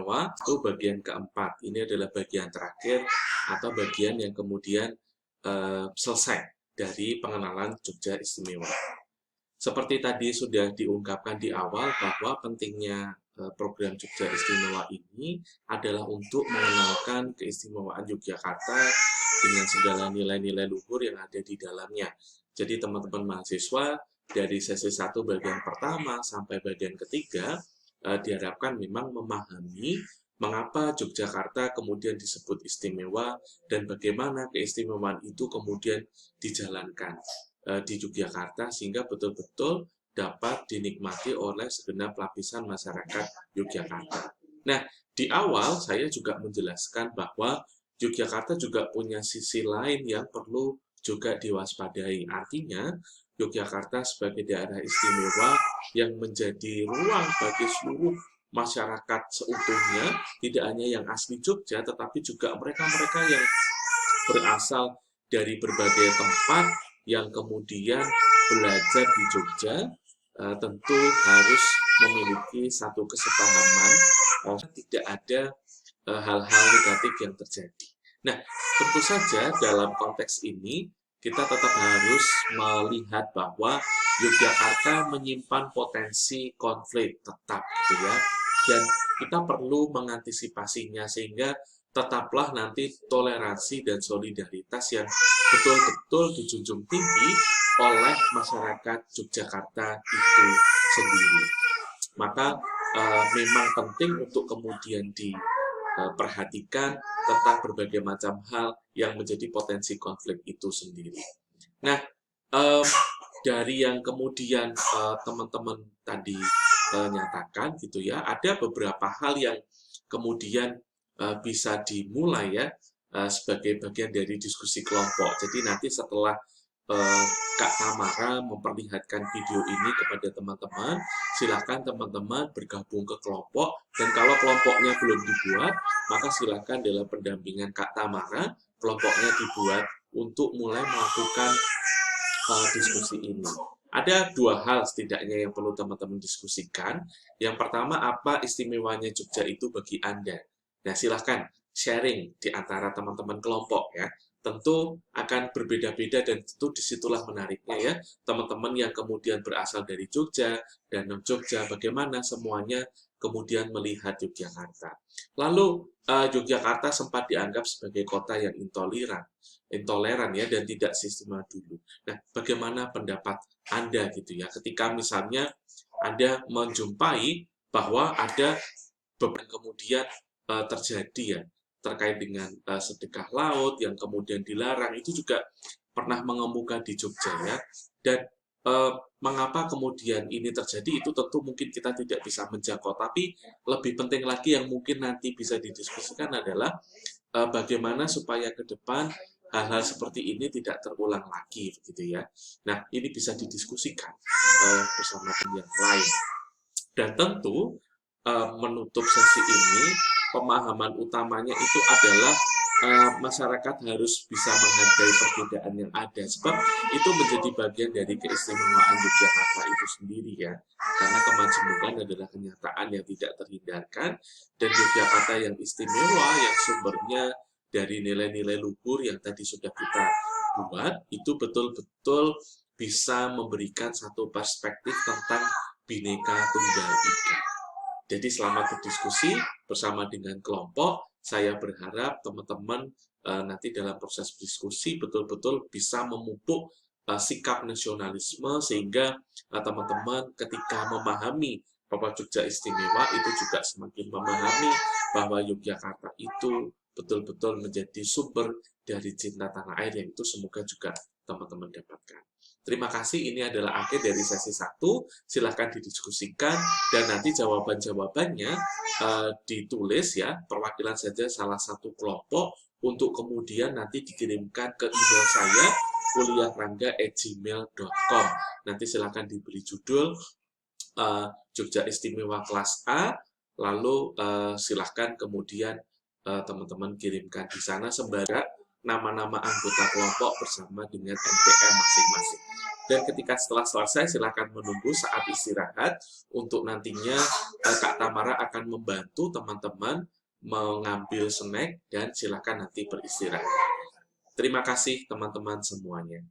istimewa itu bagian keempat. Ini adalah bagian terakhir atau bagian yang kemudian selesai dari pengenalan Jogja Istimewa. Seperti tadi sudah diungkapkan di awal bahwa pentingnya program Jogja Istimewa ini adalah untuk mengenalkan keistimewaan Yogyakarta dengan segala nilai-nilai luhur yang ada di dalamnya. Jadi teman-teman mahasiswa dari sesi 1 bagian pertama sampai bagian ketiga diharapkan memang memahami mengapa Yogyakarta kemudian disebut istimewa dan bagaimana keistimewaan itu kemudian dijalankan di Yogyakarta sehingga betul-betul dapat dinikmati oleh segenap lapisan masyarakat Yogyakarta. Nah, di awal saya juga menjelaskan bahwa Yogyakarta juga punya sisi lain yang perlu juga diwaspadai. Artinya, Yogyakarta sebagai daerah istimewa yang menjadi ruang bagi seluruh masyarakat seutuhnya, tidak hanya yang asli Jogja, tetapi juga mereka-mereka yang berasal dari berbagai tempat yang kemudian belajar di Jogja, tentu harus memiliki satu kesepahaman, tidak ada hal-hal negatif yang terjadi. Nah, tentu saja dalam konteks ini, kita tetap harus melihat bahwa Yogyakarta menyimpan potensi konflik tetap, gitu ya. Dan kita perlu mengantisipasinya sehingga tetaplah nanti toleransi dan solidaritas yang betul-betul dijunjung tinggi oleh masyarakat Yogyakarta itu sendiri. Maka memang penting untuk kemudian diperhatikan tentang berbagai macam hal yang menjadi potensi konflik itu sendiri. Nah, dari yang kemudian teman-teman tadi nyatakan gitu ya, ada beberapa hal yang kemudian bisa dimulai ya sebagai bagian dari diskusi kelompok. Jadi nanti setelah Kak Tamara memperlihatkan video ini kepada teman-teman, silakan teman-teman bergabung ke kelompok, dan kalau kelompoknya belum dibuat, maka silakan dalam pendampingan Kak Tamara, kelompoknya dibuat untuk mulai melakukan diskusi ini. Ada dua hal setidaknya yang perlu teman-teman diskusikan. Yang pertama, apa istimewanya Jogja itu bagi Anda? Nah, silahkan sharing di antara teman-teman kelompok ya. Tentu akan berbeda-beda dan tentu disitulah menariknya ya. Teman-teman yang kemudian berasal dari Jogja dan non-Jogja, bagaimana semuanya kemudian melihat Yogyakarta. Lalu, Yogyakarta sempat dianggap sebagai kota yang intoleran ya, dan tidak sistema dulu. Nah, bagaimana pendapat Anda gitu ya, ketika misalnya Anda menjumpai bahwa ada beberapa kemudian terjadi ya, terkait dengan sedekah laut yang kemudian dilarang, itu juga pernah mengemuka di Jogja ya, dan mengapa kemudian ini terjadi itu tentu mungkin kita tidak bisa menjangkau, tapi lebih penting lagi yang mungkin nanti bisa didiskusikan adalah bagaimana supaya ke depan hal-hal seperti ini tidak terulang lagi, gitu ya. Nah, ini bisa didiskusikan bersama yang lain. Dan tentu menutup sesi ini, pemahaman utamanya itu adalah masyarakat harus bisa menghargai perbedaan yang ada, sebab itu menjadi bagian dari keistimewaan Yogyakarta itu sendiri ya, karena kemajemukan adalah kenyataan yang tidak terhindarkan, dan Yogyakarta yang istimewa yang sumbernya dari nilai-nilai luhur yang tadi sudah kita buat, itu betul-betul bisa memberikan satu perspektif tentang Bhinneka Tunggal Ika. Jadi selamat berdiskusi bersama dengan kelompok. Saya berharap teman-teman nanti dalam proses diskusi betul-betul bisa memupuk sikap nasionalisme sehingga teman-teman ketika memahami bahwa Jogja istimewa itu juga semakin memahami bahwa Yogyakarta itu betul-betul menjadi sumber dari cinta tanah air yang itu semoga juga teman-teman dapatkan. Terima kasih, ini adalah akhir dari sesi 1. Silahkan didiskusikan dan nanti jawaban-jawabannya ditulis ya, perwakilan saja salah satu kelompok untuk kemudian nanti dikirimkan ke email saya kuliahrangga@gmail.com. Nanti silahkan diberi judul Jogja Istimewa Kelas A, lalu silahkan kemudian teman-teman kirimkan di sana sembari nama-nama anggota kelompok bersama dengan NPM masing-masing. Dan ketika setelah selesai, silakan menunggu saat istirahat untuk nantinya Kak Tamara akan membantu teman-teman mengambil snack dan silakan nanti beristirahat. Terima kasih teman-teman semuanya.